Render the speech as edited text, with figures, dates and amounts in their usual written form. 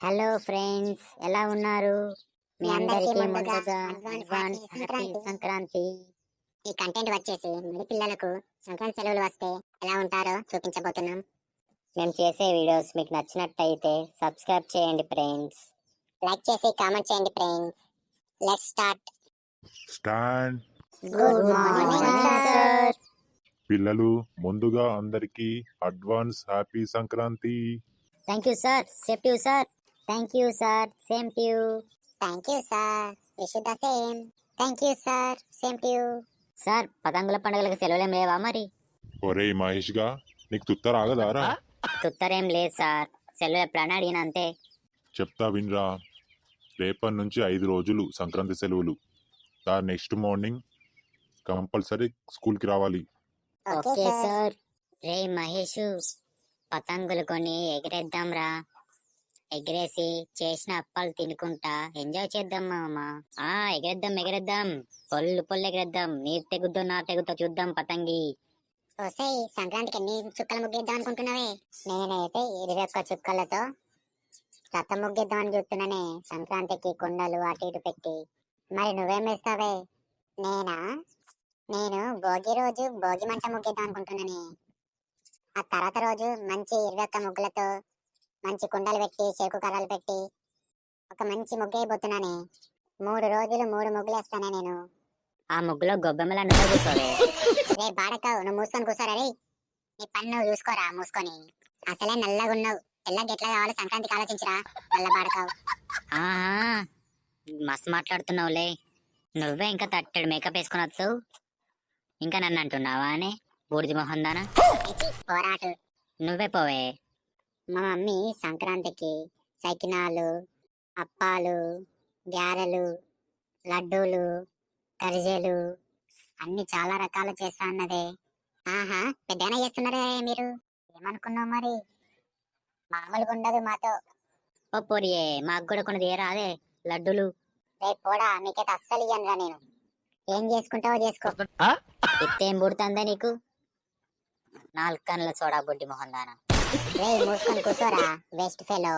Hello friends, ఎలా ఉన్నారు? మీ అందరికీ ముందుగా అడ్వాన్స్ అడ్వాన్స్ హ్యాపీ సంక్రాంతి. ఈ కంటెంట్ వచ్చేసి మీ పిల్లలకు సంక్రాంతి సెలవులు వస్తే ఎలా ఉంటారో చూపించబోతున్నాం. మేము చేసే వీడియోస్ మీకు నచ్చినట్టయితే సబ్స్క్రైబ్ చేయండి ఫ్రెండ్స్. లైక్ చేసి కామెంట్ చేయండి friends. Let's start. Stand. Good morning sir. పిల్లలు, ముందుగా అందరికీ advance happy Sankranti. Thank you sir. Same to you sir. Thank you sir. Same to you. Thank you sir. Wish the same. Thank you sir. Same to you. Sir, పతంగుల పండుగలకు సెలవులేం లేవా మరి? ఒరేయ్ మహేష్ గా, నీకు తుత్త రాగదారా? తుత్తరేం లేదు సార్, సెలవు ఎప్పుడైనా అడిగిన అంతే. చెప్తా వినరా. రేపటి నుంచి 5 రోజులు సంక్రాంతి సెలవులు. నెక్స్ట్ మార్నింగ్ కంపల్సరీ స్కూల్కి రావాలి. Okay sir. రే మహేష్, పతంగులు కొని ఎగిరేద్దాం రా. ఎగిరేసి చేసిన అప్పాలు తినుకుంటా ఎంజాయ్ చేద్దాం మామ. ఎగిరేద్దాం. పొల్లు ఎగిరేద్దాం. నీరు తెగుద్దో నా తెగుతో చూద్దాం పతంగి. ఓసేయ్, సంక్రాంతికి ఎన్ని చుక్కలు ముగ్గేద్దాం అనుకుంటున్నావే? నేనైతే 21 చుక్కలతో రథ ముగ్గేద్దామని చూస్తున్నానే. సంక్రాంతికి కుండలు అటు ఇటు పెట్టి. మరి నువ్వేం వేస్తావే? నేను భోగి రోజు భోగి మంట ముగ్గేద్దాం అనుకుంటున్నానే. ఆ తర్వాత రోజు మంచి 21 ముగ్గులతో మంచి కుండలు పెట్టి చెరుకు కర్రలు పెట్టి ఒక మంచి ముగ్గు వేయబోతున్నానే. 3 రోజులు 3 ముగ్గులు వేస్తానే నేను. ఆ ముగ్గులో గొబ్బెమ్మలా నువ్వే కూర్చోవే. రే బాడకావు, నువ్వు మూసుకొని కూర్చోరా రే. నీ పని నువ్వు చూసుకోరా మూసుకొని. అసలే నల్లగా ఉన్నావు. తెల్లగా ఎట్లా కావాలో సంక్రాంతికి ఆలోచించరా నల్ల బాడకావు. మస్తు మాట్లాడుతున్నావులే. నువ్వే ఇంకా తట్టెడు మేకప్ వేసుకుని వస్తావు, ఇంకా నన్ను అంటున్నావా అనే బూడిది మొహం దానా. పోరాటు. నువ్వే పోవే. మా మమ్మీ సంక్రాంతికి సకినాలు, అప్పాలు, గారెలు, లడ్డూలు, కరిజేలు అన్ని చాలా రకాలు చేస్తా అన్నదే. ఆహా, పెద్దగా చేస్తున్నారే మీరు. ఏమనుకున్నావు మరి? మామూలుగా ఉండదు మాతో. ఓ పోరియే, మాకు కూడా కొన్ని తీయరా అదే లడ్డూలు. రేపు కూడా మీకైతే అస్సలు ఇయ్యనురా నేను. ఏం చేసుకుంటావో చేసుకో. ఎత్తేం పుడుతుందా నీకు? 4 కన్నుల సోడా బుడ్డి మొహం దానా. రే మూసుకొని కూర్చోరా వేస్ట్ ఫెలో.